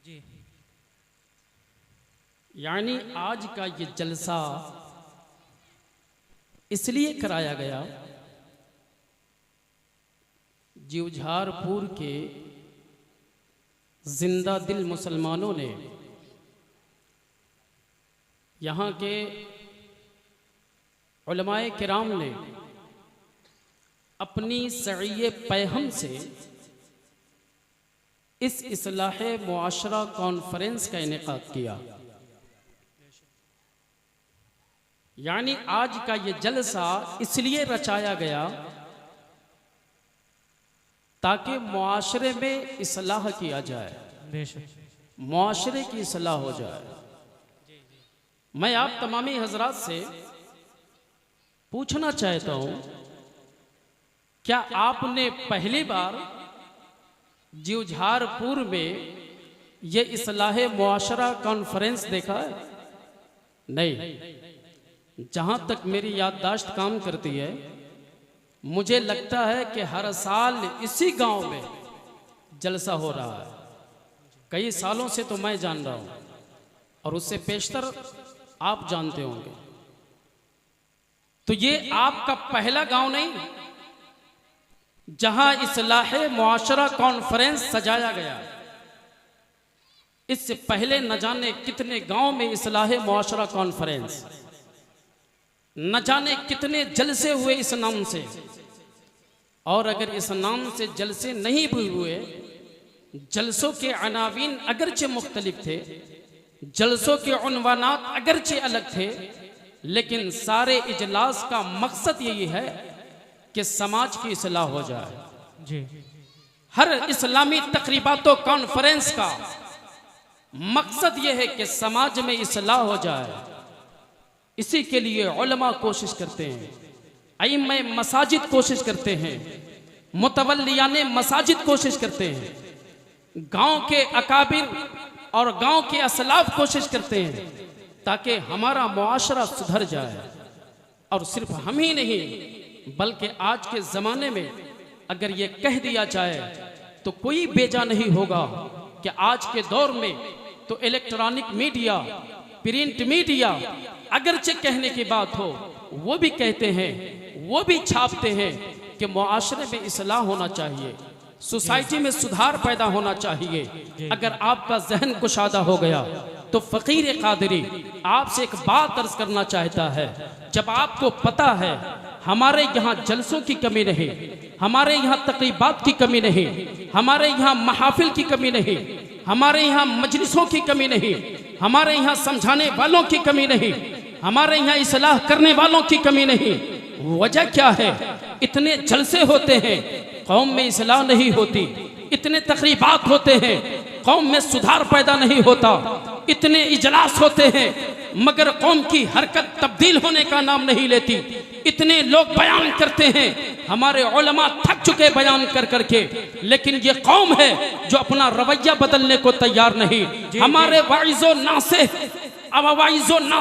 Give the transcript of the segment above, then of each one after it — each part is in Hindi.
जी। यानी आज का ये जलसा इसलिए कराया गया, जीवझारपुर के जिंदा दिल मुसलमानों ने, यहाँ के उलमाए किराम ने अपनी सईए पैहम से इस इस्लाह मुआशरा कॉन्फ्रेंस का इनेकाद किया। यानी आज का ये जलसा इसलिए रचाया गया ताकि मुआशरे में इस्लाह किया जाए, मुआशरे की इस्लाह हो जाए। मैं आप तमामी हजरात से पूछना चाहता हूं, क्या आपने पहली बार जीवझारपुर में ये इस्लाह मुआशरा कॉन्फ्रेंस देखा है? नहीं। जहां तक मेरी याददाश्त काम करती है, मुझे लगता है कि हर साल इसी गांव में जलसा हो रहा है। कई सालों से तो मैं जान रहा हूं और उससे पेशतर आप जानते होंगे। तो ये आपका पहला गांव नहीं जहां इस्लाह मुआशरा कॉन्फ्रेंस सजाया गया। इससे पहले न जाने कितने गांव में इस्लाह मुआशरा कॉन्फ्रेंस, न जाने कितने जलसे हुए इस नाम से। और अगर इस नाम से जलसे नहीं भी हुए, जलसों के अनावीन अगरचे मुख्तलिफ थे, जलसों के उन्वानात अगरचे अलग थे, लेकिन सारे इजलास का मकसद यही है कि समाज की इस्लाह हो जाए। जी। हर इस्लामी तकरीबातों कॉन्फ्रेंस का मकसद यह है कि समाज में इस्लाह हो जाए। इसी के लिए उलमा कोशिश करते हैं, अइम्मे मसाजिद कोशिश करते हैं, मुतवल्लियाने मसाजिद कोशिश करते हैं, गांव के अकाबिर और गांव के असलाफ कोशिश करते हैं ताकि हमारा मुआशरा सुधर जाए। और सिर्फ हम ही नहीं, बल्कि आज के ज़माने में अगर ये कह दिया जाए तो कोई बेजा नहीं होगा कि आज के दौर में तो इलेक्ट्रॉनिक मीडिया, प्रिंट मीडिया अगरचे कहने की बात हो, वो भी कहते हैं, वो भी छापते हैं कि मुआशरे में इस्लाह होना चाहिए, सोसाइटी में सुधार पैदा होना चाहिए। अगर आपका जहन कुशादा हो गया तो फ़कीर कादरी आपसे एक बात अर्ज करना चाहता है। जब आपको पता है हमारे यहाँ जलसों की कमी नहीं, हमारे यहाँ तकरीबात की कमी नहीं, हमारे यहाँ महाफिल की कमी नहीं, हमारे यहाँ मजलिसों की कमी नहीं, हमारे यहाँ समझाने वालों की कमी नहीं, हमारे यहाँ इस्लाह करने वालों की कमी नहीं, वजह क्या है? इतने जलसे होते हैं, कौम में इस्लाह नहीं होती। इतने तकरीबात होते हैं, कौम में सुधार पैदा नहीं होता। इतने इजलास होते हैं, मगर कौम की हरकत तब्दील होने का नाम नहीं लेती। इतने लोग बयान करते हैं, हमारे उलमा थक चुके बयान कर करके, लेकिन ये कौम है जो अपना रवैया बदलने को तैयार नहीं। हमारे वाइज़ो नासे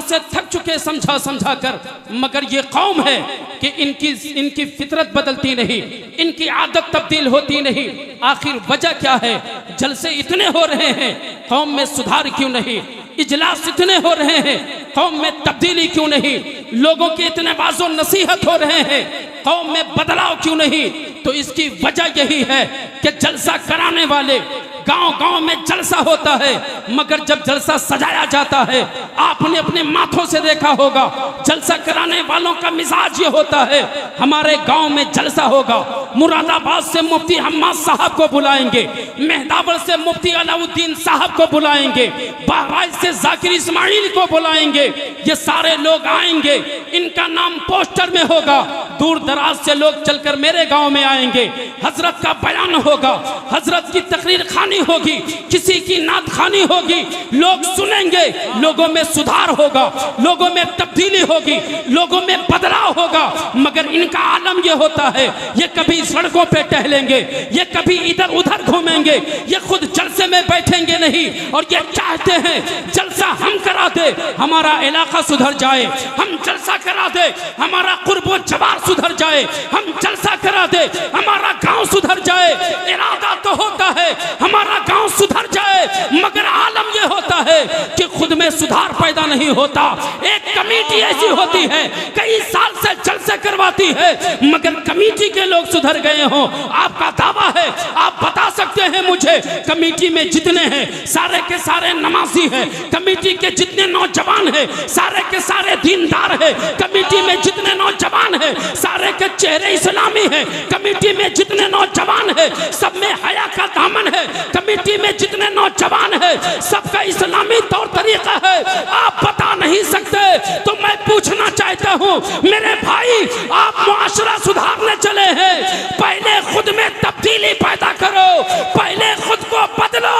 से थक चुके समझा समझा कर, मगर ये कौम है कि इनकी फितरत बदलती नहीं, इनकी आदत तब्दील होती नहीं। आखिर वजह क्या है? जलसे इतने हो रहे हैं, कौम में सुधार क्यों नहीं? इजलास इतने हो रहे हैं, कौम में तब्दीली क्यों नहीं? लोगों के इतने बाज़ो नसीहत हो रहे हैं, कौम में बदलाव क्यों नहीं? तो इसकी वजह यही है कि जलसा कराने वाले, गांव गांव में जलसा होता है, मगर जब जलसा सजाया जाता है, आपने अपने माथों से देखा होगा, जलसा कराने वालों का मिजाज ये होता है, हमारे गांव में जलसा होगा, मुरादाबाद से मुफ्ती हम्माद साहब को बुलाएंगे, मेहदावल से मुफ्ती अलाउद्दीन साहब को बुलाएंगे, बहराइच से जाकिर इस्माइल को बुलाएंगे। ये सारे लोग आएंगे, इनका नाम पोस्टर में होगा, दूर दराज से लोग चलकर मेरे गांव में आएंगे, हजरत का बयान होगा, हजरत की तकरीर खानी होगी, किसी की नात खानी होगी, लोग सुनेंगे, लोगों में सुधार होगा, लोगों में तब्दीली होगी, लोगों में बदलाव होगा। मगर इनका आलम ये होता है, ये कभी सड़कों पे टहलेंगे, ये कभी इधर उधर घूमेंगे, ये खुद जलसे में बैठेंगे नहीं, और ये चाहते हैं जलसा हम करा दे, हमारा इलाका सुधर जाए, हम जलसा करा दे, हमारा कुर्बो जवार सुधर जाए, हम जलसा करा दे, हमारा गांव सुधर जाए। इरादा तो होता है हमारा गांव सुधर जाए, मगर है कि खुद में सुधार पैदा नहीं होता। एक कमेटी ऐसी होती है कई साल से जलसे करवाती है मगर कमेटी के लोग सुधर गए हों। आपका दावा है, आप बता सकते हैं मुझे, कमेटी में जितने हैं सारे के सारे नमाजी हैं, कमेटी के जितने नौजवान हैं सारे के सारे दीनदार हैं, कमेटी में जितने नौजवान हैं सारे के चेहरे इस्लामी हैं, कमेटी में जितने नौजवान हैं सब में हया का दामन है, कमेटी में जितने नौजवान हैं सबका इस्लामी तौर तरीका है। आप बता नहीं सकते तो मैं पूछना चाहता हूं मेरे भाई, आप मुआशरा सुधारने चले हैं, पहले खुद में तब्दीली पैदा करो, पहले खुद को बदलो,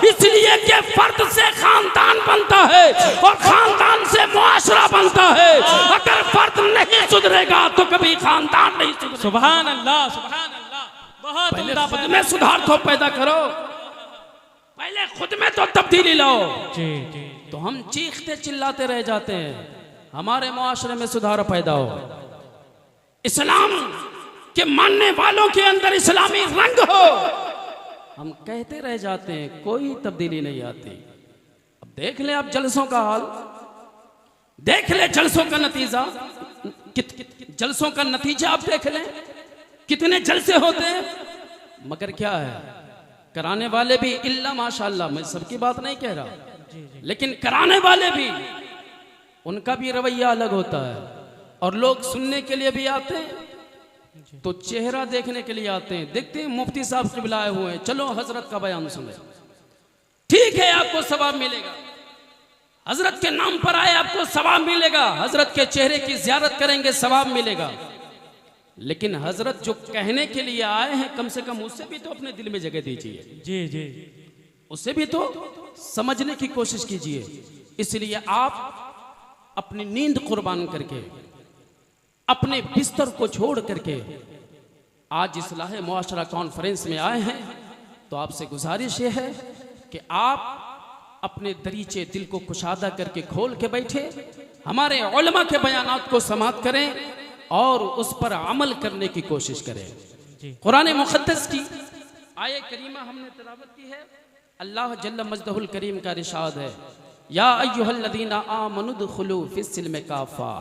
इसलिए कि फर्द से खानदान बनता है और खानदान से मुआशरा बनता है। अगर फर्द नहीं सुधरेगा तो कभी खानदान नहीं सुधरेगा। सुभान अल्लाह, सुभान अल्लाह। बहुत पहले खुद में सुधार तो पैदा करो, पहले खुद में तो तब्दीली लाओ। जी जी। तो हम चीखते चिल्लाते रह जाते हैं, हमारे मुआशरे में सुधार पैदा हो, इस्लाम के मानने वालों के अंदर इस्लामी रंग हो, हम कहते रह जाते हैं, कोई तब्दीली नहीं आती। अब देख ले आप जलसों का हाल, देख ले जलसों का नतीजा, जलसों का नतीजा आप देख ले, कितने जलसे होते हैं। मगर क्या है, कराने वाले भी इल्ला माशाअल्लाह, मैं सबकी बात नहीं कह रहा, लेकिन कराने वाले भी, उनका भी रवैया अलग होता है। और लोग सुनने के लिए भी आते हैं तो चेहरा देखने के लिए आते हैं, देखते हैं मुफ्ती साहब से बुलाए हुए हैं, चलो हजरत का बयान सुने, ठीक है आपको सवाब मिलेगा, हजरत के नाम पर आए आपको सवाब मिलेगा, हजरत के चेहरे की जियारत करेंगे सवाब मिलेगा। लेकिन हजरत जो कहने के लिए आए हैं कम से कम उससे भी तो अपने दिल में जगह दीजिए। जी जी। उससे भी तो समझने की कोशिश कीजिए। इसलिए आप अपनी नींद कुर्बान करके, अपने बिस्तर को छोड़ करके आज इस्लाह मुआशरा कॉन्फ्रेंस में आए हैं, तो आपसे गुजारिश ये है कि आप अपने दरीचे दिल को कुशादा करके खोल के बैठे, हमारे उलमा के बयानात को समाअत करें और उस पर अमल करने की कोशिश करें। कुरान मुक़द्दस की आयत करीमा हमने तिलावत की है। अल्लाह जल्ल मजदहुल करीम का इरशाद है, या अय्युहल्लज़ीना आमनु दुखुलू फिस्सिल्म काफ़ा,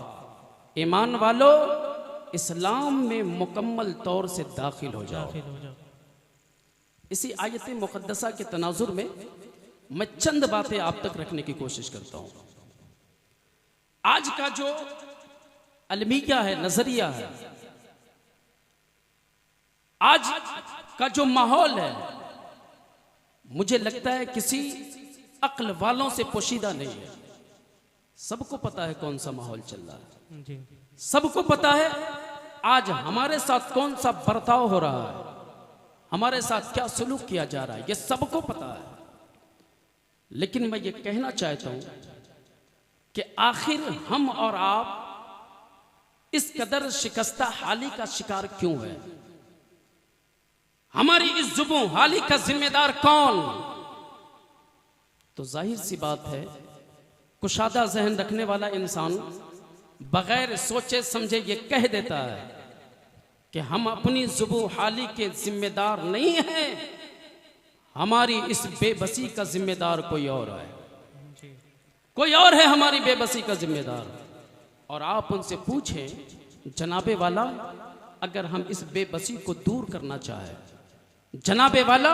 ईमान वालो इस्लाम में मुकम्मल तौर से दाखिल हो जाओ। इसी आयत मुक़द्दसा के तनाजुर में मैं चंद बातें आप तक रखने की कोशिश करता हूं। आज का जो अलमिया है, नजरिया है, आज का जो माहौल है, मुझे लगता है किसी अक्ल वालों से पोशीदा नहीं है। सबको पता है कौन सा माहौल चल रहा है, सबको पता है आज हमारे साथ कौन सा बर्ताव हो रहा है, हमारे साथ क्या सलूक किया जा रहा है, ये सबको पता है। लेकिन मैं ये कहना चाहता हूं कि आखिर हम और आप इस कदर शिकस्ता हाली का शिकार क्यों है? हमारी इस जुबों हाली का जिम्मेदार कौन? तो जाहिर सी बात है, कुशादा जहन रखने वाला इंसान बगैर सोचे समझे ये कह देता है कि हम अपनी जुबों हाली के जिम्मेदार नहीं हैं, हमारी इस बेबसी का जिम्मेदार कोई और है, कोई और है हमारी बेबसी का जिम्मेदार। और आप उनसे पूछें, जनाबे वाला, अगर हम इस बेबसी को दूर करना चाहें, जनाबे वाला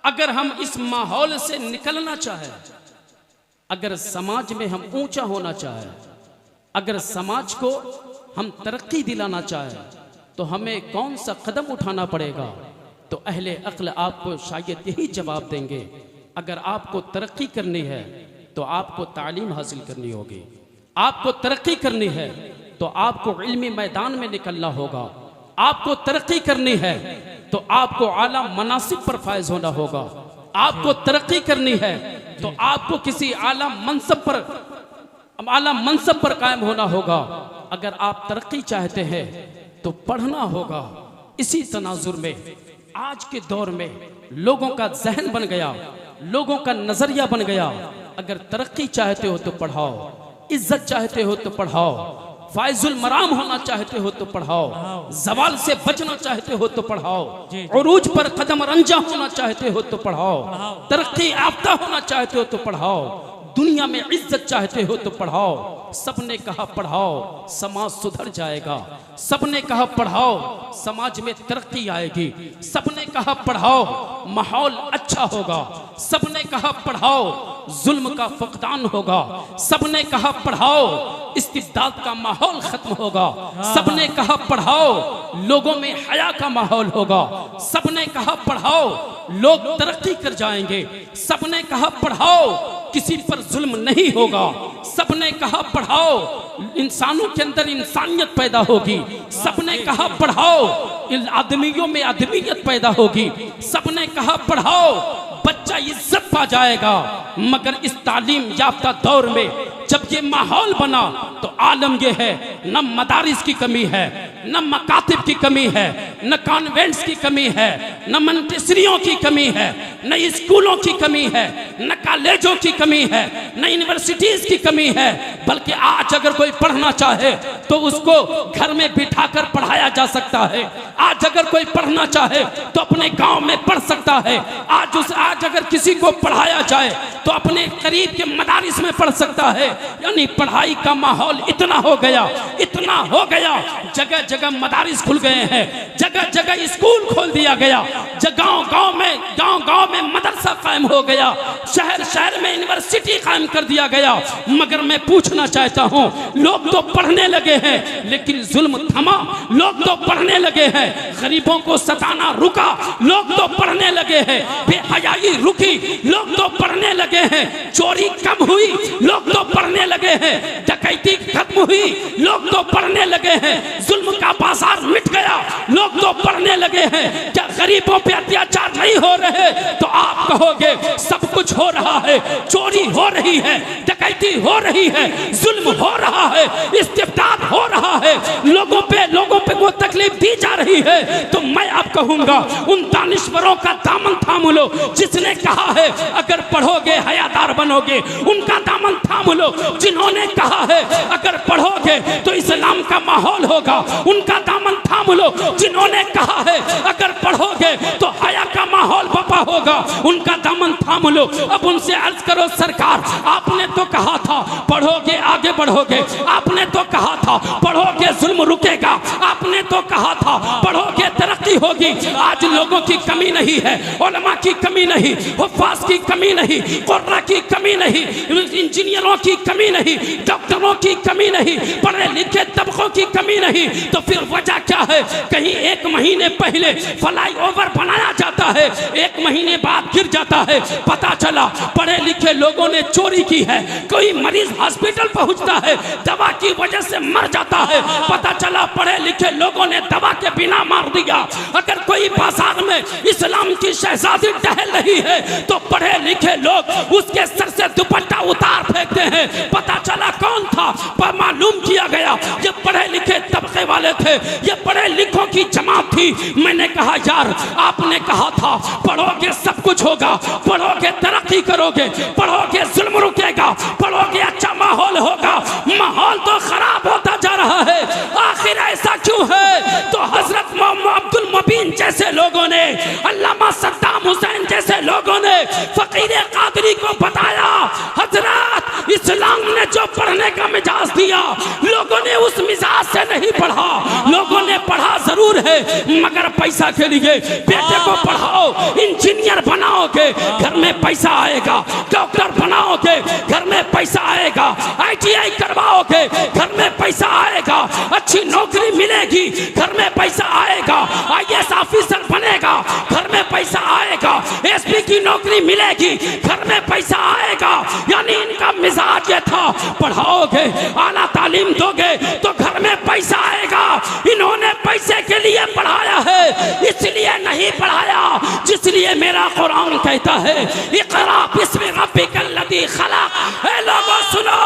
अगर हम इस माहौल से निकलना चाहें, अगर समाज में हम ऊंचा होना चाहें, अगर समाज को हम तरक्की दिलाना चाहें, तो हमें कौन सा कदम उठाना पड़ेगा? तो अहले अक्ल आपको शायद यही जवाब देंगे, अगर आपको तरक्की करनी है तो आपको तालीम हासिल करनी होगी, आपको तरक्की करनी है तो आपको इल्मी मैदान में निकलना होगा, आपको तरक्की करनी है तो आपको आला मनासिब पर फायज होना होगा, आपको तरक्की करनी है तो आपको किसी आला मनसब पर कायम होना होगा। अगर आप तरक्की चाहते हैं तो पढ़ना होगा। इसी तनाजुर में आज के दौर में लोगों का जहन बन गया, लोगों का नजरिया बन गया, अगर तरक्की चाहते हो तो पढ़ाओ, इज्जत चाहते हो तो पढ़ाओ, फायजुल मराम होना चाहते हो तो पढ़ाओ, जवाल से बचना चाहते हो तो पढ़ाओ, जी। उरूज पर कदम रंजा होना चाहते हो तो पढ़ाओ, तरक्की याफ्ता होना चाहते हो तो पढ़ाओ, दुनिया में इज्जत चाहते हो तो पढ़ाओ। सबने कहा पढ़ाओ समाज सुधर जाएगा, सबने कहा पढ़ाओ समाज में तरक्की आएगी, सबने कहा पढ़ाओ माहौल अच्छा होगा, सबने कहा पढ़ाओ जुल्म का फकदान होगा, सबने कहा पढ़ाओ इस्तिबदाद का माहौल खत्म होगा, सबने कहा पढ़ाओ लोगों में हया का माहौल होगा, सबने कहा पढ़ाओ लोग तरक्की कर जाएंगे, सबने कहा पढ़ाओ किसी पर जुल्म नहीं होगा, सबने कहा पढ़ाओ इंसानों के अंदर इंसानियत पैदा होगी, सबने कहा पढ़ाओ इन आदमियों में आदमियत पैदा होगी, सबने कहा पढ़ाओ बच्चा इज्जत पा जाएगा। मगर इस तालीम याफ्ता दौर में जब ये माहौल बना तो आलम ये है न मदारिस की कमी है, न मकातिब की कमी है, न कॉन्वेंट्स की कमी है, न मंटेसरियों की कमी है, न स्कूलों की कमी है, न कॉलेजों की कमी है, न यूनिवर्सिटीज की कमी है, बल्कि आज अगर कोई पढ़ना चाहे तो उसको घर में बिठाकर पढ़ाया जा सकता है। आज अगर कोई पढ़ना चाहे तो अपने गांव में पढ़ सकता है। आज अगर किसी को पढ़ाया जाए तो अपने करीब के मदारिस में पढ़ सकता है। यानी पढ़ाई का माहौल इतना हो गया, इतना हो गया, जगह जगह मदारिस खुल गए हैं, जगह जगह स्कूल खोल दिया गया, गांव में मदरसा कायम हो गया, शहर शहर में यूनिवर्सिटी कायम कर दिया गया। मगर मैं पूछना चाहता हूं, लोग तो पढ़ने लगे हैं लेकिन जुल्म थमा, लोग तो पढ़ने लगे हैं, गरीबों को सताना रुका, लोग तो पढ़ने लगे हैं, बेहयाई रुकी, लोग तो पढ़ने लगे हैं, चोरी कम हुई, लोग तो पढ़ने लगे हैं, डकैती खत्म हुई, लोग तो पढ़ने लगे हैं, जुल्म का बाजार मिट गया, लोग तो पढ़ने लगे हैं। क्या गरीबों पे अत्याचार नहीं हो रहे? तो आप कहोगे सब कुछ हो रहा है, चोरी हो रही है, डकैती हो रही है, जुल्म हो रहा है, इस्तिबदाद हो रहा है, लोगों पे वो तकलीफ दी जा रही है। तो मैं अब कहूंगा उन दानिश्वरों का दामन थाम लो जिसने कहा है अगर पढ़ोगे हयादार बनोगे, उनका दामन थाम लो जिन्होंने कहा है अगर पढ़ोगे तो इस्लाम का माहौल होगा, उनका दामन थाम लो जिन्होंने कहा है अगर पढ़ोगे तो हया का माहौल बपा होगा, उनका दामन थाम लो। अब उनसे अर्ज करो सरकार, आपने तो कहा था पढ़ोगे आगे बढ़ोगे, आपने तो कहा था पढ़ोगे जुल्म रुकेगा, आपने तो कहा था पढ़ोगे तरक्की होगी। आज लोगों की कमी नहीं है, उलमा की कमी नहीं, हुफ्फाज की कमी नहीं, कुर्रा की कमी नहीं, इंजीनियरों की कमी नहीं, डॉक्टरों की कमी नहीं, पढ़े लिखे तबकों की कमी नहीं। तो फिर वजह क्या है? कहीं एक महीने पहले फ्लाई ओवर बनाया जाता है, एक महीने बाद गिर जाता है, पता चला पढ़े लिखे लोगों ने चोरी की है, कोई मरीज हॉस्पिटल पहुंचता है दवा की वजह से मर जाता है, पता चला पढ़े लिखे लोगों ने दवा के बिना मार दिया। अगर कोई बाजार में इस्लाम की शहजादी टहल रही है तो पढ़े लिखे लोग उसके सर से दुपट्टा उतार फेंकते हैं, पता चला कौन था, पर मालूम किया गया ये पढ़े लिखे तबके वाले थे, ये पढ़े लिखों की जमात थी। मैंने कहा यार आपने कहा था पढ़ोगे सब कुछ होगा, पढ़ोगे तरक्की करोगे, पढ़ोगे जुल्म रुकेगा, पढ़ोगे अच्छा माहौल होगा, माहौल तो खराब होता जा रहा है। आखिर ऐसा क्यों है? तो हजरत मोहम्मद अब्दुल मुबीन जैसे लोगों ने, अल्लामा सद्दाम हुसैन जैसे लोगों ने फकीर कादरी को बताया हजरत इस्लाम ने जो पढ़ने का मिजाज दिया लोगों ने उस मिजाज से नहीं पढ़ा, लोगों ने पढ़ा जरूर है मगर पैसा के लिए। बेटे को पढ़ाओ, इंजीनियर बनाओगे घर में पैसा आएगा, डॉक्टर बनाओगे घर में पैसा आएगा, ITI करवाओगे घर में पैसा आएगा, अच्छी नौकरी मिलेगी घर में पैसा आएगा, IAS ऑफिसर बनेगा घर में पैसा आएगा, SP की नौकरी मिलेगी घर में पैसा आएगा। यानी इनका मिजाज ये था पढ़ाओगे आला तालीम दोगे तो घर में पैसा आएगा। इन्होंने पैसे के लिए पढ़ाया है, इसलिए नहीं पढ़ाया जिसलिए मेरा कुरान कहता है इक़रा बिस्मि रब्बिकल लज़ी खलक़। ए लोगों सुनो,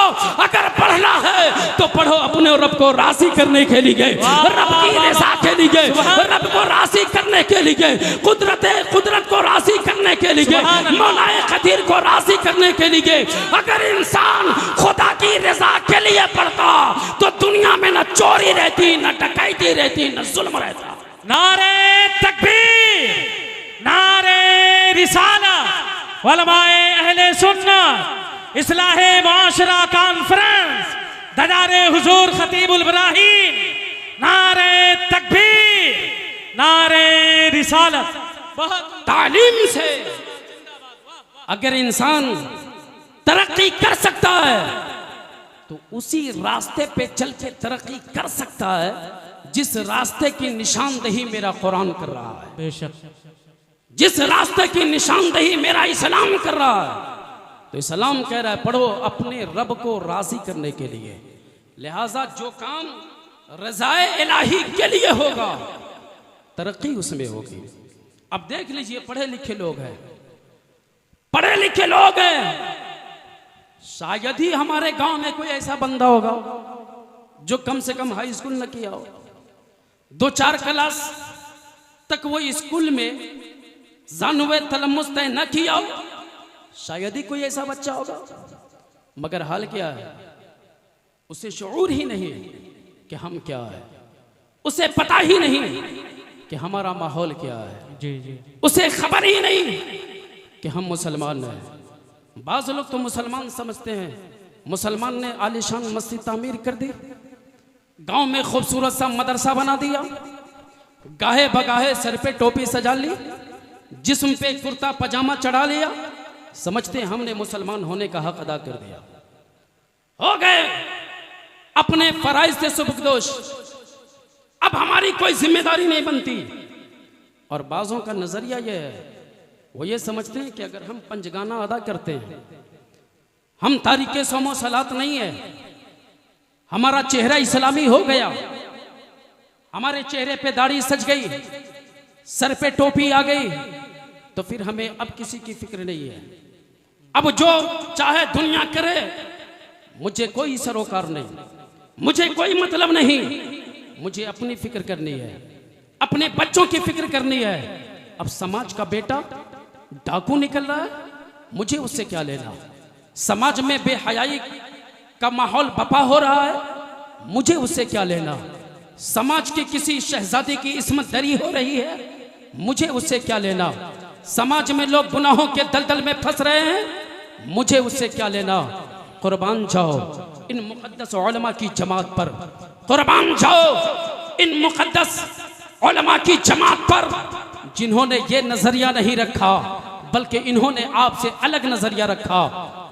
अगर पढ़ना है तो पढ़ो अपने रब को राज़ी करने के लिए, रब की रज़ा के लिए, रब को राज़ी करने के लिए, कुदरत को राज़ी करने के लिए, मौलाए कदीर को राज़ी करने के लिए। अगर इंसान खुदा की रज़ा के लिए पढ़ता तो दुनिया में न चोरी रहती, न डकैती रहती, न जुल्म रहता। नारे तकबीर, नारे रिसालत, उलमाए अहले सुन्नत, इस्लाहे माशरा कॉन्फ्रेंस, ददारे हुजूर खतीबुल इब्राहीम, नारे तकबीर, नारे रिसालत। बहुत तालीम से अगर इंसान तरक्की कर सकता है तो उसी रास्ते पे चल के तरक्की कर सकता है जिस रास्ते की निशानदेही मेरा कुरान कर रहा है, बेशक जिस रास्ते की निशानदेही मेरा इस्लाम कर रहा है। तो इस्लाम कह रहा है पढ़ो अपने रब को राजी करने के लिए। लिहाजा जो काम रज़ाए इलाही के लिए होगा तरक्की उसमें होगी। अब देख लीजिए, पढ़े लिखे लोग हैं, पढ़े लिखे लोग हैं, शायद ही हमारे गांव में कोई ऐसा बंदा होगा जो कम से कम हाई स्कूल न किया हो, 2-4 क्लास तक वो स्कूल में जानवे तलम्मुस तय न किया हो। शायद ही कोई ऐसा बच्चा होगा, मगर हाल क्या है, उसे शऊर ही नहीं कि हम क्या है, उसे पता ही नहीं कि हमारा माहौल क्या है, जी जी, उसे खबर ही नहीं कि हम मुसलमान हैं। बाज़ लोग तो मुसलमान समझते हैं, मुसलमान ने आलीशान मस्जिद तामीर कर दी, गांव में खूबसूरत सा मदरसा बना दिया, गाहे बगाहे सर पे टोपी सजा ली, जिस्म पे कुर्ता पजामा चढ़ा लिया, समझते हैं हमने मुसलमान होने का हक अदा कर दिया, हो गए अपने फराइज से सुबकदोश, अब हमारी कोई जिम्मेदारी नहीं बनती। और बाज़ों का नजरिया यह है, वो ये समझते हैं कि अगर हम पंजगाना अदा करते हैं, हम तारीके सोमो सलात नहीं है, हमारा चेहरा इस्लामी हो गया, हमारे चेहरे पे दाढ़ी सज गई, सर पे टोपी आ गई, तो फिर हमें अब किसी की फिक्र नहीं है। अब जो चाहे दुनिया करे, मुझे कोई सरोकार नहीं, मुझे कोई मतलब नहीं, मुझे अपनी फिक्र करनी है, अपने बच्चों की फिक्र करनी है। अब समाज का बेटा डाकू निकल रहा है, मुझे उससे क्या लेना। समाज में बेहयाई का माहौल बपा हो रहा है, मुझे उससे क्या लेना। समाज की किसी शहजादी की इस्मत दरी हो रही है, मुझे उससे क्या लेना। समाज में लोग गुनाहों के दलदल में फंस रहे हैं, मुझे उससे क्या लेना। कुर्बान जाओ इन मुकद्दस उलमा की जमात पर, कुर्बान जाओ इन मुकद्दस उलमा की जमात पर, जिन्होंने ये नजरिया नहीं रखा बल्कि इन्होंने आपसे अलग नजरिया रखा।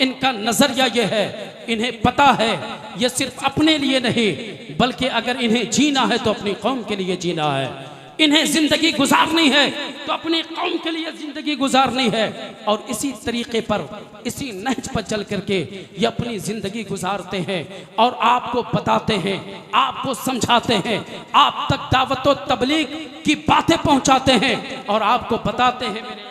इनका नजरिया ये है, इन्हें पता है ये सिर्फ अपने लिए नहीं बल्कि अगर इन्हें जीना है तो अपनी कौम के लिए जीना है, इन्हें जिंदगी गुजारनी है तो अपनी कौम के लिए जिंदगी गुजारनी है। और इसी तरीके पर, इसी नहज पर चल करके ये अपनी जिंदगी गुजारते हैं और आपको बताते हैं, आपको समझाते हैं, आप तक दावत व तबलीग की बातें पहुंचाते हैं और आपको बताते हैं मेरे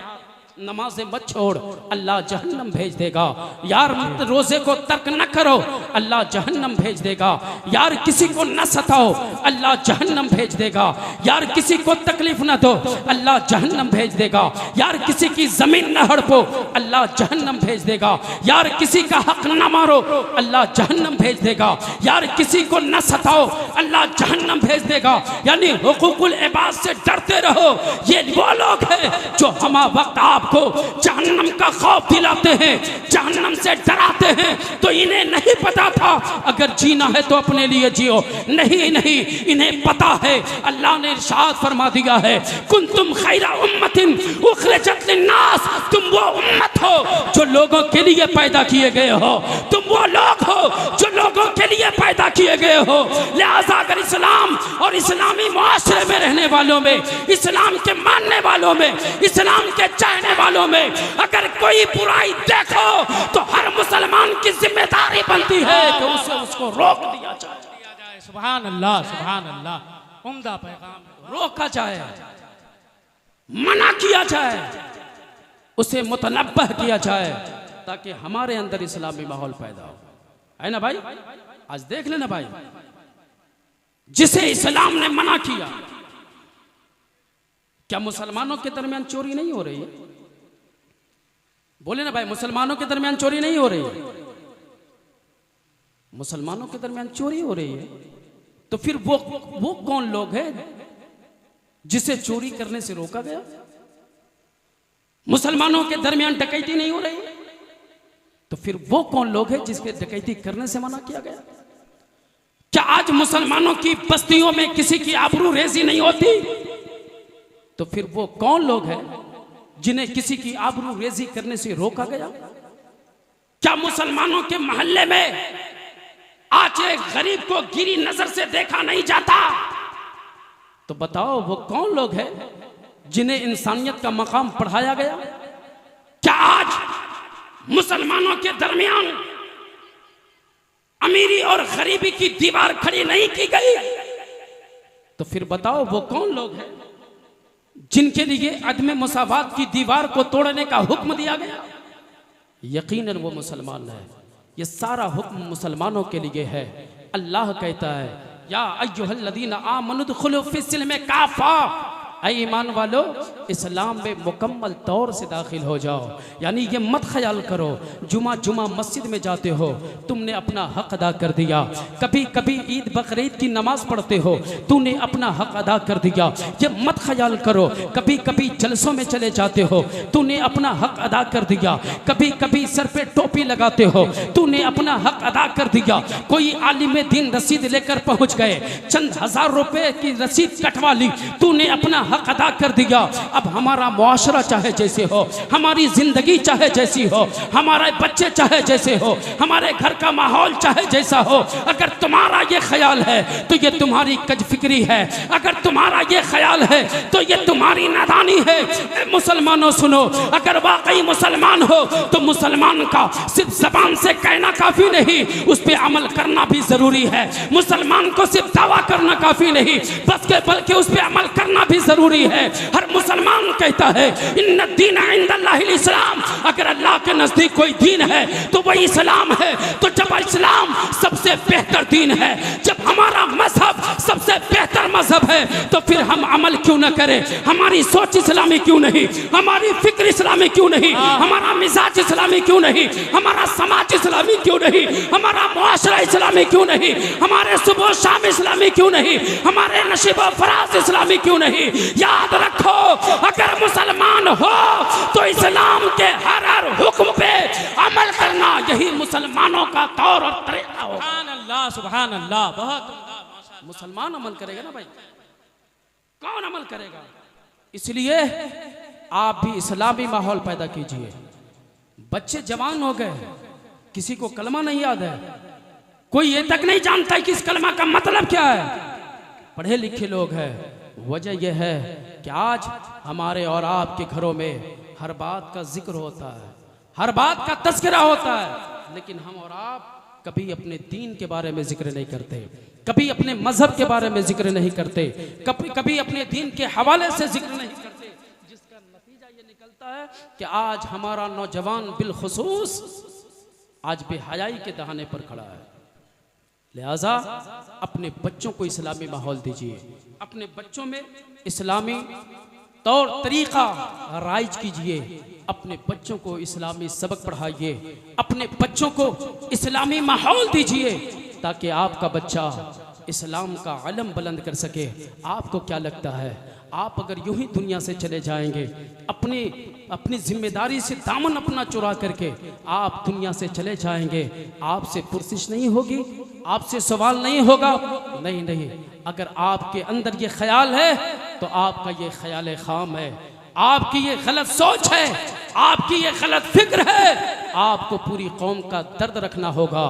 नमाज़ें मत छोड़, अल्लाह जहन्नम भेज देगा। यार रोजे को तर्क न करो, अल्लाह जहन्नम भेज देगा। यार किसी को न सताओ, अल्लाह जहन्नम भेज देगा। यार किसी को तकलीफ न दो, अल्लाह जहन्नम भेज देगा। यार किसी की जमीन न हड़पो, अल्लाह जहन्नम भेज देगा। यार किसी का हक न मारो, अल्लाह जहन्नम भेज देगा। यार किसी को न सताओ, अल्लाह जहन्नम भेज देगा। यानी हुकूकुल इबाद से डरते रहो। ये वो लोग हैं जो हमा वक्त आपको जहन्नम का खौफ दिलाते हैं, जहन्नम से डराते हैं। तो इन्हें नहीं पता था अगर जीना है तो अपने लिए जियो। नहीं नहीं, इन्हें पता है, अल्लाह ने इरशाद फरमा दिया है, कुंतुम खैरा उम्मतिन उखरिजत लिन्नास, तुम वो उम्मत हो जो लोगों के लिए पैदा किए गए हो, तुम वो लोग हो जो लोगों के लिए पैदा किए गए हो। लिहाजा अगर इस्लाम और इस्लामी मुआशरे में रहने वालों में, इस्लाम के मानने वालों में, इस्लाम के चाहने वालों में अगर कोई बुराई देखो तो हर मुसलमान की जिम्मेदारी बनती है कि उसे उसको रोक दिया जाए। सुभान अल्लाह, उम्दा पैगाम है। रोका जाए, मना किया जाए, उसे मुतनब्बह किया जाए ताकि हमारे अंदर इस्लामी माहौल पैदा हो, है ना भाई। आज देख लेना भाई, जिसे इस्लाम ने मना किया, क्या मुसलमानों के दरमियान चोरी नहीं हो रही है? बोले ना भाई, मुसलमानों के दरमियान चोरी नहीं हो रही है? मुसलमानों के दरमियान चोरी हो रही है, तो फिर वो कौन लोग हैं जिसे चोरी करने से रोका गया? मुसलमानों के दरमियान डकैती नहीं हो रही, तो फिर वो कौन लोग हैं जिसके डकैती करने से मना किया गया? क्या आज मुसलमानों की बस्तियों में किसी की आबरू रेजी नहीं होती, तो फिर वो कौन लोग हैं जिन्हें किसी की आबरू रेजी करने से रोका गया? क्या मुसलमानों के मोहल्ले में आज एक गरीब को गिरी नजर से देखा नहीं जाता? तो बताओ वो कौन लोग हैं जिन्हें इंसानियत का मकाम पढ़ाया गया? क्या आज मुसलमानों के दरमियान अमीरी और गरीबी की दीवार खड़ी नहीं की गई? तो फिर बताओ वो कौन लोग हैं जिनके लिए अदम मुसावात की दीवार को तोड़ने का हुक्म दिया गया? यकीनन वो मुसलमान है। ये सारा हुक्म मुसलमानों के लिए है। अल्लाह कहता है, या अय्युहल्लज़ीना आमनु दुखुलू फिस्सिल्मि काफ़ा, ऐ ईमान वालो इस्लाम में मुकम्मल तौर से दाखिल हो जाओ। यानी ये मत ख्याल करो जुमा मस्जिद में जाते हो तुमने अपना हक अदा कर दिया, कभी कभी ईद बकरीद की नमाज पढ़ते हो तूने अपना हक अदा कर दिया। ये मत ख्याल करो कभी कभी जलसों में चले जाते हो तूने अपना हक अदा कर दिया, कभी कभी सर पे टोपी लगाते हो तूने अपना हक अदा कर दिया। कोई आलिम दीन रसीद लेकर पहुंच गए, चंद हजार रुपए की रसीद कटवा ली, तूने अपना हक अदा कर दिया। अब हमारा मुआशरा चाहे जैसे हो, हमारी जिंदगी चाहे जैसी हो, हमारे बच्चे चाहे जैसे हो, हमारे घर का माहौल चाहे जैसा हो, अगर तुम्हारा ये ख्याल है तो ये तुम्हारी कजफिक्री है, अगर तुम्हारा ये ख्याल है तो ये तुम्हारी नादानी है। मुसलमानों सुनो, अगर वाकई मुसलमान हो तो मुसलमान का सिर्फ जबान से कहना काफी नहीं, उस पर अमल करना भी जरूरी है। मुसलमान को सिर्फ दावा करना काफी नहीं बल्कि उस पर अमल करना भी जरूरी है। हर मुसलमान कहता है इन्ना दीन इंदल्लाहिल इस्लाम, अगर अल्लाह के नजदीक कोई दीन है तो वही इस्लाम है। तो जब इस्लाम सबसे बेहतर दीन है, जब हमारा मजहब सबसे बेहतर मजहब है, तो फिर हम अमल क्यों न करें? हमारी सोच इस्लामी क्यों नहीं, हमारी फिक्र इस्लामी क्यों नहीं, हमारा मिजाज इस्लामी क्यों नहीं, हमारा समाज इस्लामी क्यों नहीं, हमारा मुआशरा इस्लामी क्यों नहीं, हमारे सुबह शाम इस्लामी क्यों नहीं, हमारे नशीब फराज इस्लामी क्यों नहीं? याद रखो, अगर मुसलमान हो तो इस्लाम के हर हुक्म पे अमल करना यही मुसलमानों का तौर और तरीका हो। सुभान अल्लाह, बहुत उम्दा। मुसलमान अमल करेगा ना भाई, कौन अमल करेगा? इसलिए आप भी इस्लामी माहौल पैदा कीजिए। बच्चे जवान हो गए, किसी को कलमा नहीं याद है, कोई ये तक नहीं जानता है कि इस कलमा का मतलब क्या है। पढ़े लिखे लोग हैं, वजह यह है कि आज हमारे और आपके घरों में हर बात का जिक्र होता है, हर बात का तज़किरा होता है, लेकिन हम और आप कभी अपने दीन के बारे में जिक्र नहीं करते, कभी अपने मजहब के बारे में जिक्र नहीं करते, कभी अपने दीन के हवाले से जिक्र नहीं करते, जिसका नतीजा ये निकलता है कि आज हमारा नौजवान बिलखुसूस आज बेहयाई के दहाने पर खड़ा है। लिहाजा अपने बच्चों को इस्लामी माहौल दीजिए, अपने बच्चों में इस्लामी तौर तरीका राइज कीजिए, अपने बच्चों को इस्लामी सबक पढ़ाइए, अपने बच्चों को इस्लामी माहौल दीजिए ताकि आपका बच्चा इस्लाम का अलम बुलंद कर सके। आपको क्या लगता है, आप अगर यूं ही दुनिया से चले जाएंगे, अपनी जिम्मेदारी से दामन अपना चुरा करके आप दुनिया से चले जाएंगे, आपसे पुरसिश नहीं होगी, आपसे सवाल नहीं होगा? नहीं, अगर आपके अंदर ये ख्याल है तो आपका ये ख्याल खाम है, आपकी ये गलत सोच है, आपकी ये गलत फिक्र है। आपको पूरी कौम का दर्द रखना होगा,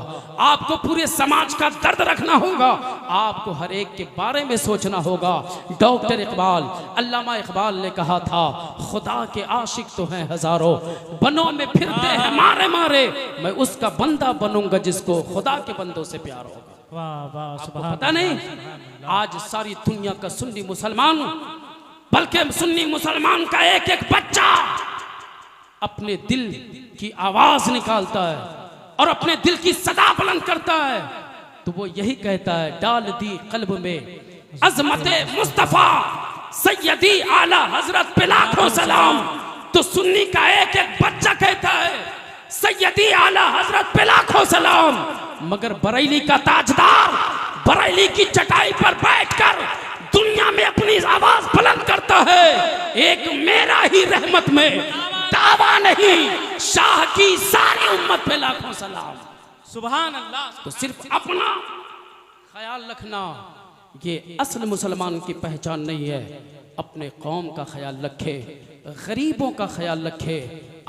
आपको पूरे समाज का दर्द रखना होगा, आपको हर एक के बारे में सोचना होगा। डॉक्टर इकबाल, अल्लामा इकबाल ने कहा था, खुदा के आशिक तो हैं हजारों, बनों में फिरते हैं मारे मारे, मैं उसका बंदा बनूंगा जिसको खुदा के बंदों से प्यार होगा। वाह वाह आपको सुभान पता नहीं, आज सारी दुनिया का सुन्नी मुसलमान, बल्कि सुन्नी मुसलमान का एक एक बच्चा अपने दिल की आवाज निकालता है और अपने दिल की सदा बुलंद करता है, तो वो यही कहता है, डाल दी कल्ब में अजमत मुस्तफा सैयदी आला हजरत पे लाखों सलाम। तो सुन्नी का एक एक बच्चा कहता है सैयदी आला हजरत पे लाखों सलाम, मगर बरेली का ताजदार बरेली की चटाई पर बैठकर दुनिया में अपनी आवाज बुलंद करता है, एक मेरा ही रहमत में दावा नहीं, शाह की सारी उम्मत पे लाखों सलाम। सुभान अल्लाह। तो सिर्फ अपना ख्याल रखना ये असल मुसलमान की पहचान नहीं है, अपने कौम का ख्याल रखे, गरीबों का ख्याल रखे।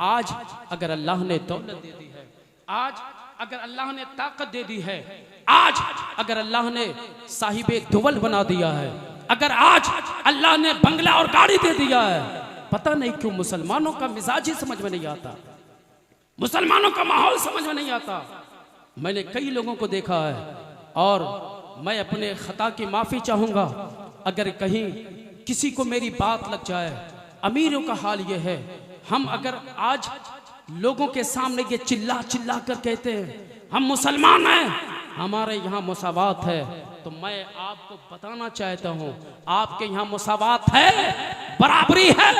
आज अगर अल्लाह ने दौलत दे दी है, आज अगर अल्लाह ने ताकत दे दी है, आज अगर अल्लाह ने साहिबे दुवल बना दिया है, अगर आज अल्लाह ने बंगला और गाड़ी दे दिया है, पता नहीं क्यों मुसलमानों का मिजाज ही समझ में नहीं आता, मुसलमानों का माहौल समझ में नहीं आता। मैंने कई लोगों को देखा है और मैं अपने खता की माफी चाहूंगा अगर कहीं किसी को मेरी बात लग जाए। अमीरों का हाल ये है, हम अगर आज लोगों के सामने ये चिल्ला चिल्ला कर कहते हैं हम मुसलमान हैं, हमारे यहाँ मुसावात है, तो मैं आपको बताना चाहता हूँ आपके यहाँ मुसावात है, बराबरी है,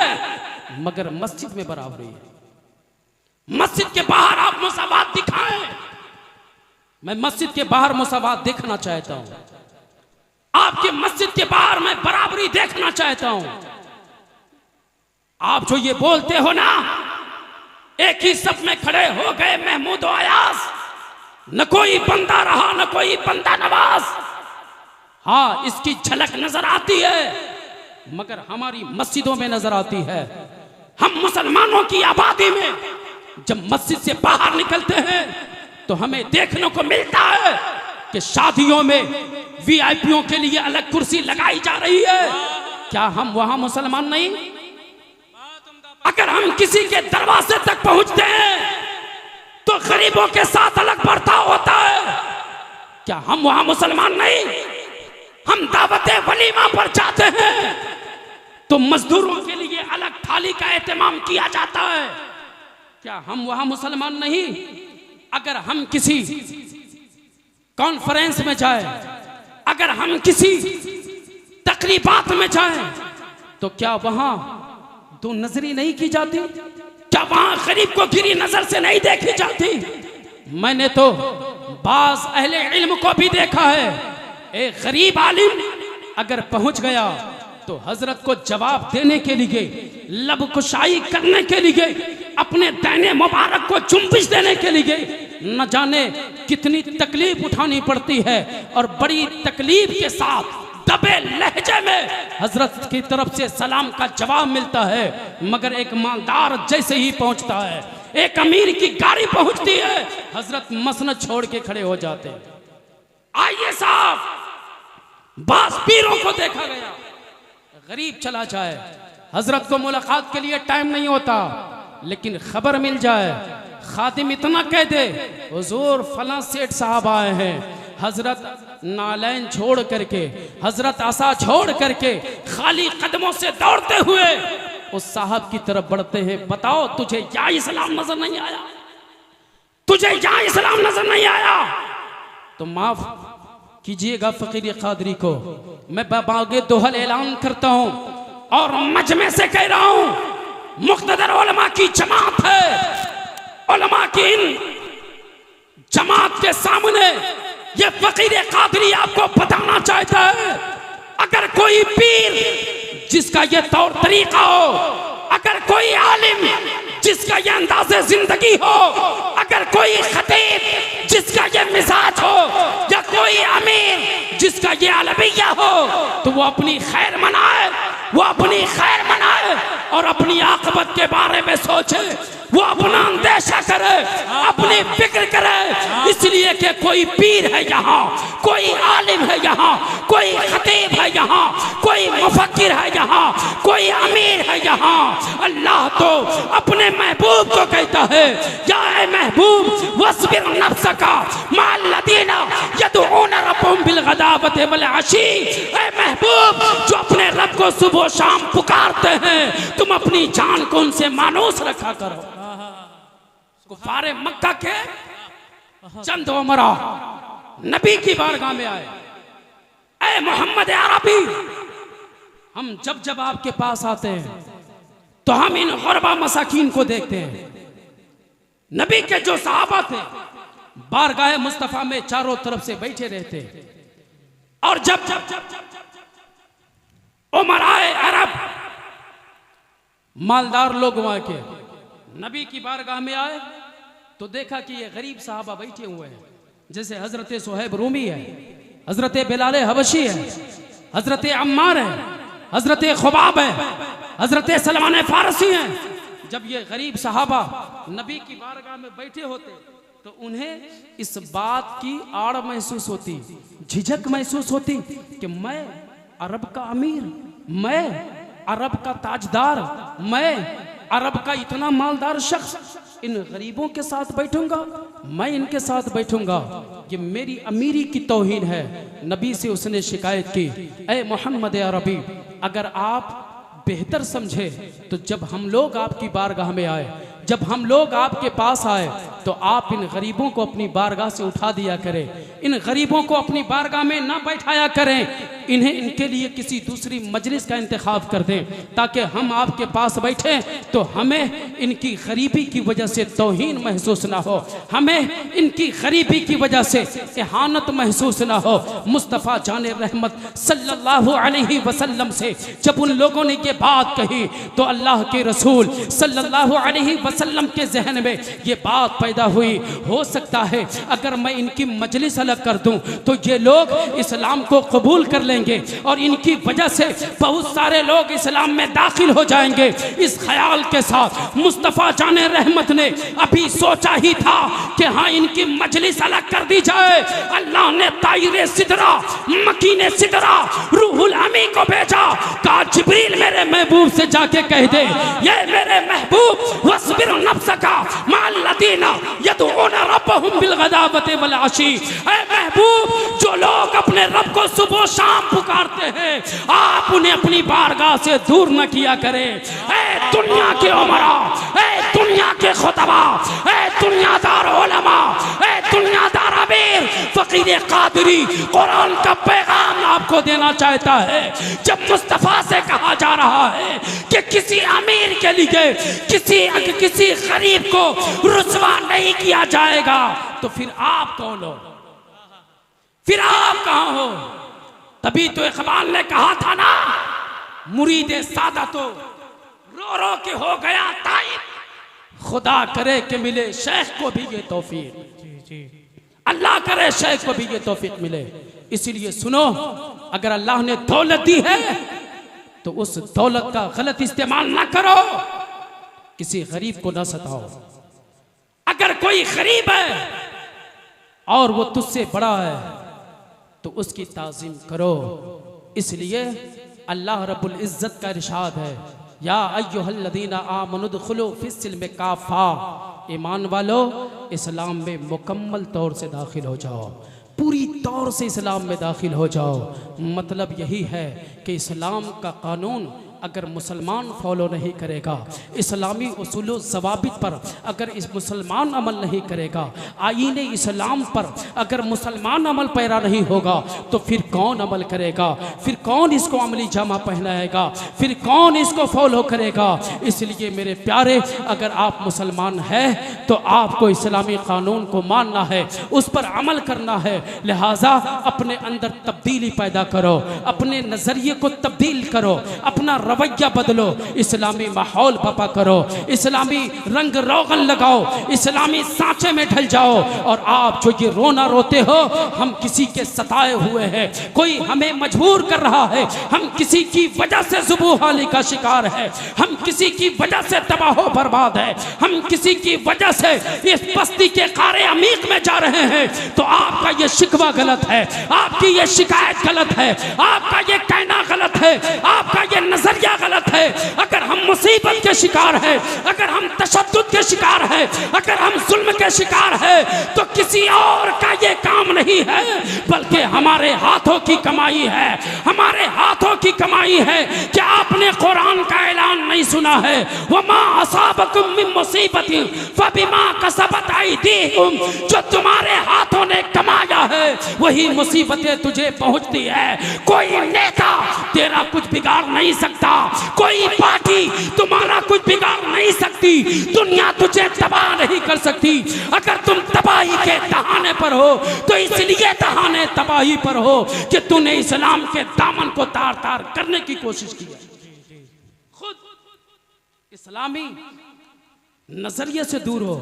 मगर मस्जिद में बराबरी है। मस्जिद के बाहर आप मुसावात दिखाएं, मैं मस्जिद के बाहर मुसावात देखना चाहता हूँ, आपके मस्जिद के बाहर मैं बराबरी देखना चाहता हूँ। आप जो ये बोलते हो ना, एक ही सब में खड़े हो गए महमूद और अयाज, न कोई बंदा रहा न कोई बंदा नवाज, हाँ इसकी झलक नजर आती है, मगर हमारी मस्जिदों में नजर आती है। हम मुसलमानों की आबादी में जब मस्जिद से बाहर निकलते हैं तो हमें देखने को मिलता है कि शादियों में वीआईपीओं के लिए अलग कुर्सी लगाई जा रही है। क्या हम वहां मुसलमान नहीं? अगर हम किसी के दरवाजे तक पहुंचते हैं तो गरीबों के साथ अलग बर्ताव होता है, क्या हम वहां मुसलमान नहीं? हम दावते वलीमा पर जाते हैं तो मजदूरों के लिए अलग थाली का एहतमाम किया जाता है, क्या हम वहां मुसलमान नहीं? अगर हम किसी कॉन्फ्रेंस में जाएं, अगर हम किसी तकरीबात में जाएं, तो क्या वहां दो नजरी नहीं की जाती? क्या वहां गरीब को गिरी नजर से नहीं देखी जाती? मैंने तो बाज अहले इल्म को भी देखा है, एक गरीब आलिम अगर पहुंच गया तो हजरत को जवाब देने के लिए, लब कुशाई करने के लिए, अपने दाहिने मुबारक को जुम्बिश देने के लिए न जाने कितनी तकलीफ उठानी पड़ती है, और बड़ी तकलीफ के साथ दबे लहजे में हजरत की तरफ से सलाम का जवाब मिलता है। मगर एक मालदार जैसे ही पहुंचता है, एक अमीर की गाड़ी पहुंचती है, हजरत मसनद छोड़ के खड़े हो जाते हैं। आइए साहब, बास पीरों को देखा गया, गरीब चला जाए, हजरत को मुलाकात के लिए टाइम नहीं होता, लेकिन खबर मिल जाए, खादिम इतना कह दे हुजूर फला सेठ साहब आए हैं, हजरत नालैन छोड़ करके, हजरत आसा छोड़ करके खाली कदमों से दौड़ते हुए उस साहब की तरफ बढ़ते हैं। बताओ तुझे या इस्लाम नजर नहीं आया? तुझे या इस्लाम नजर नहीं आया? तो माफ कीजिएगा फकीर कादरी को, मैं बाबागे दोहल ऐलान करता हूं और मजमे से कह रहा हूं, मुख्तदर उलमा की जमात है, उलमा की इन जमात के सामने ये फकीर कादरी आपको बताना चाहता है, अगर कोई पीर जिसका ये तौर तरीका हो, अगर कोई आलिम जिसका ये अंदाज़े जिंदगी हो, अगर कोई खतीब जिसका ये मिजाज हो, या कोई अमीर जिसका ये अलविया हो, तो वो अपनी खैर मनाए, वो अपनी खैर मनाए और अपनी आखिरत के बारे में सोचे, वो अपना अंदेशा करे, अपनी फिक्र करे, इसलिए कि कोई पीर है यहाँ, कोई आलिम है यहाँ, कोई खतीब है यहाँ, कोई मुफक्किर है यहाँ, कोई अमीर है यहाँ। अल्लाह तो अपने महबूब को कहता है, या महबूब वस्बिर नफ्सका मअल्लज़ीना यदऊना रब्बहुम बिलगदावति वल अशी। ऐ महबूब, जो अपने रब को सुबह शाम पुकारते हैं, तुम अपनी जान को उनसे मानूस रखा करो। कुफारे मक्का के चंद उमरा नबी की बारगाह में आए, ऐ मोहम्मद अरबी, हम जब जब आपके पास आते हैं तो हम इन गुरबा मसाकीन को देखते हैं। नबी के जो सहाबा थे बारगाह मुस्तफा में चारों तरफ से बैठे रहते, और जब जब उमराए अरब मालदार लोग वहां के नबी की बारगाह में आए तो देखा कि ये गरीब सहाबा बैठे हुए हैं, जैसे हजरत सुहैब रूमी है, हजरत बिलाल हबशी है, हजरत अम्मार है, हजरत खुबाब है, हजरत सलमान फारसी हैं। जब ये गरीब सहाबा नबी की बारगाह में बैठे होते तो उन्हें इस बात की आड़ महसूस होती, झिझक महसूस होती कि मैं अरब का अमीर, मैं अरब का ताजदार, मैं अरब का इतना मालदार शख्स इन गरीबों के साथ बैठूंगा, मैं इनके साथ बैठूंगा, ये मेरी अमीरी की तौहीन है। नबी से उसने शिकायत की, ऐ मोहम्मद अरबी, अगर आप बेहतर समझे तो जब हम लोग आपकी बारगाह में आए, जब हम लोग आपके पास आए तो आप इन गरीबों को अपनी बारगाह से उठा दिया करें, इन गरीबों को अपनी बारगाह में ना बैठाया करें, इन्हें इनके लिए किसी दूसरी मजलिस का इंतखाब कर दें ताकि हम आपके पास बैठे तो हमें इनकी गरीबी की वजह से तौहीन महसूस ना हो, हमें इनकी गरीबी की वजह से इहानत महसूस ना हो। मुस्तफ़ा जान रहमत सल्लल्लाहु अलैहि वसल्लम से जब उन लोगों ने ये बात कही तो अल्लाह के रसूल सल्लल्लाहु अलैहि वसल्लम के जहन में ये बात पैदा हुई, हो सकता है अगर मैं इनकी मजलिस अलग कर दूं तो ये लोग इस्लाम को कबूल कर लेंगे और इनकी वजह से बहुत सारे लोग इस्लाम में दाखिल हो जाएंगे। इस ख्याल के साथ मुस्तफ़ा जाने रहमत ने अभी सोचा ही था कि हाँ इनकी मजलिस अलग कर दी जाए, अल्लाह ने तायरे सिदरा मकीने सिदरा रूहुल अमी को भेजा, कहा जिब्रील मेरे महबूब से जाके कह दे, ये मेरे महबूब वस्बिर नफ्सका मअल्लज़ीना यदऊना रब्बहुम बिलगदावति वल अशी। ऐ महबूब, जो लोग अपने रब को सुबह शाम पुकारते हैं आप उन्हें अपनी बारगाह से दूर न किया करें। ऐ दुनिया के उमरा, ऐ दुनिया के खुतबा, ऐ दुनियादार उलमा, ऐ दुनियादार अमीर, फकीर कादरी कुरान का पैगाम आपको देना चाहता है। जब मुस्तफ़ा से कहा जा रहा है कि किसी अमीर के लिए किसी गरीब को रुसवा नहीं किया जाएगा तो फिर आप कौन हो, फिर आप कहां हो? तभी तो इकबाल ने कहा था ना, मुरीदे सादा तो रो रो के हो गया ताइब, खुदा करे कि मिले शेख को भी ये तौफीक, अल्लाह करे शेख को भी ये तौफीक मिले। इसीलिए सुनो, अगर अल्लाह ने दौलत दी है तो उस दौलत का गलत इस्तेमाल ना करो, किसी गरीब को ना सताओ। अगर कोई गरीब है और वो तुझसे बड़ा है तो उसकी ताज़ीम करो। इसलिए अल्लाह रब्बुल इज़्ज़त का इरशाद है, या अय्युहल्लज़ीना आमनु दुखुलू फिस्सिल्मि काफ़ा, ईमान वालो इस्लाम में मुकम्मल तौर से दाखिल हो जाओ, पूरी तौर से इस्लाम में दाखिल हो जाओ। मतलब यही है कि इस्लाम का कानून अगर मुसलमान फॉलो नहीं करेगा, इस्लामी उसूल ज़वाबित पर अगर इस मुसलमान अमल नहीं करेगा, आईने इस्लाम पर अगर मुसलमान अमल पैरा नहीं होगा तो फिर कौन अमल करेगा, फिर कौन इसको अमली जामा पहनाएगा, फिर कौन इसको फॉलो करेगा। इसलिए मेरे प्यारे, अगर आप मुसलमान हैं तो आपको इस्लामी कानून को मानना है, उस पर अमल करना है। लिहाजा अपने अंदर तब्दीली पैदा करो, अपने नज़रिए को तब्दील करो, अपना रवैया बदलो, इस्लामी माहौल बपा करो, इस्लामी रंग रोगन लगाओ, इस्लामी सांचे में ढल जाओ। और आप जो ये रोना रोते हो, हम किसी के सताए हुए हैं, कोई हमें मजबूर कर रहा है, हम किसी की वजह से ज़ुबूहाली का शिकार है, हम किसी की वजह से तबाह बर्बाद है, हम किसी की वजह से इस बस्ती के कारे अमीक में जा रहे हैं, तो आपका ये शिकवा गलत है, आपकी ये शिकायत गलत है, आपका ये कहना गलत है, आपका ये नजरिया रवैया गलत है, अगर हम मुसीबत के शिकार हैं, अगर हम तशद्दुद के शिकार हैं, अगर हम जुल्म के शिकार हैं, तो किसी और का ये काम नहीं है, बल्कि हमारे हाथों की कमाई है, हमारे हाथों की कमाई है। क्या आपने कुरान का ऐलान नहीं सुना है? वमा असाबकुम मिन मुसीबतिन फबिमा कसबत अयदीकुम, जो तुम्हारे हाथों ने कमाया है वही मुसीबतें तुझे पहुंचती है। कोई नेता तेरा कुछ बिगाड़ नहीं सकता, कोई पार्टी तुम्हारा कुछ बिगाड़ नहीं सकती, दुनिया तुझे तबाह नहीं कर सकती। अगर तुम तबाही के दहाने पर हो तो इसलिए दहाने तबाही पर हो कि तूने इस्लाम के दामन को तार तार करने की कोशिश की है। खुद इस्लामी नजरिए से दूर हो,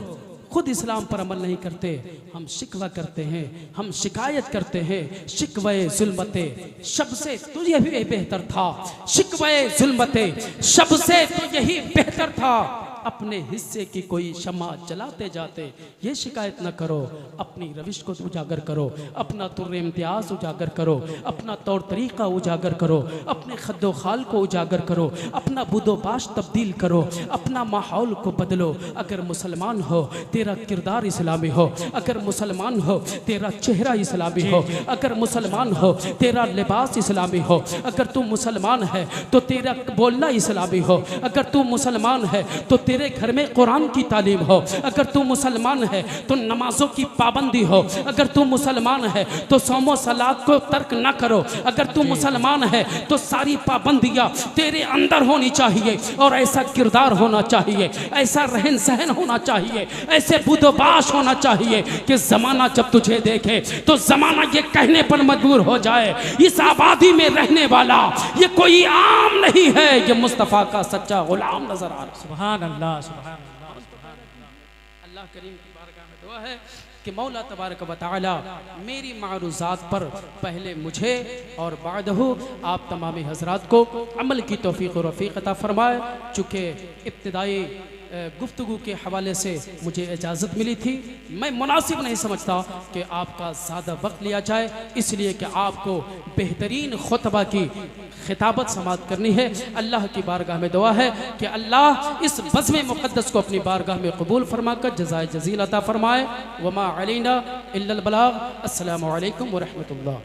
खुद इस्लाम पर अमल नहीं करते, हम शिकवा करते हैं, हम शिकायत करते हैं। शिकवे जुल्मते शब से तो यही बेहतर था, शिकवे जुल्मते शब से तो यही बेहतर था। अपने हिस्से की कोई शमा जलाते जाते ये शिकायत न करो, अपनी रविश को उजागर करो, अपना तुर्र इम्तियाज उजागर करो, अपना तौर तरीका उजागर करो, अपने खद्दो खाल को उजागर करो, अपना बुदोबाश तब्दील करो, अपना माहौल को बदलो। अगर मुसलमान हो तेरा किरदार इस्लामी हो, अगर मुसलमान हो तेरा चेहरा इस्लामी हो, अगर मुसलमान हो तेरा लिबास इस्लामी हो, अगर तू मुसलमान है तो तेरा बोलना इस्लामी हो, अगर तू मुसलमान है तो तेरे घर में कुरान की तालीम हो, अगर तू मुसलमान है तो नमाजों की पाबंदी हो, अगर तू मुसलमान है तो सौमो सलात को तर्क न करो, अगर तू मुसलमान है तो सारी पाबंदियां तेरे अंदर होनी चाहिए और ऐसा किरदार होना चाहिए, ऐसा रहन सहन होना चाहिए, ऐसे बुदोबाश होना चाहिए कि जमाना जब तुझे देखे तो जमाना ये कहने पर मजबूर हो जाए इस आबादी में रहने वाला ये कोई आम नहीं है, ये मुस्तफ़ा का सच्चा गुलाम नजर आ रहा है। सुभान अल्लाह, सुभान अल्लाह। अल्लाह करीम की बारगाह में दुआ है कि मौला तबारक व तआला मेरी मारूज़ात पर पहले मुझे और बादहू आप तमामी हजरात को अमल की तौफीक और रफ़ीक अता फरमाए। चूँकि इब्तिदाई गुफ्तगू के हवाले से मुझे इजाज़त मिली थी, मैं मुनासिब नहीं समझता कि आपका ज़्यादा वक्त लिया जाए, इसलिए कि आपको बेहतरीन खुतबा की खिताबत समात करनी है। अल्लाह की बारगाह में दुआ है कि अल्लाह इस बज़्म मुक़द्दस को अपनी बारगाह में कबूल फरमाकर जज़ाए जज़ील अता फरमाए। वमा अलैना इल्लल बलाग। अस्सलामु अलैकुम व रहमतुल्लाह।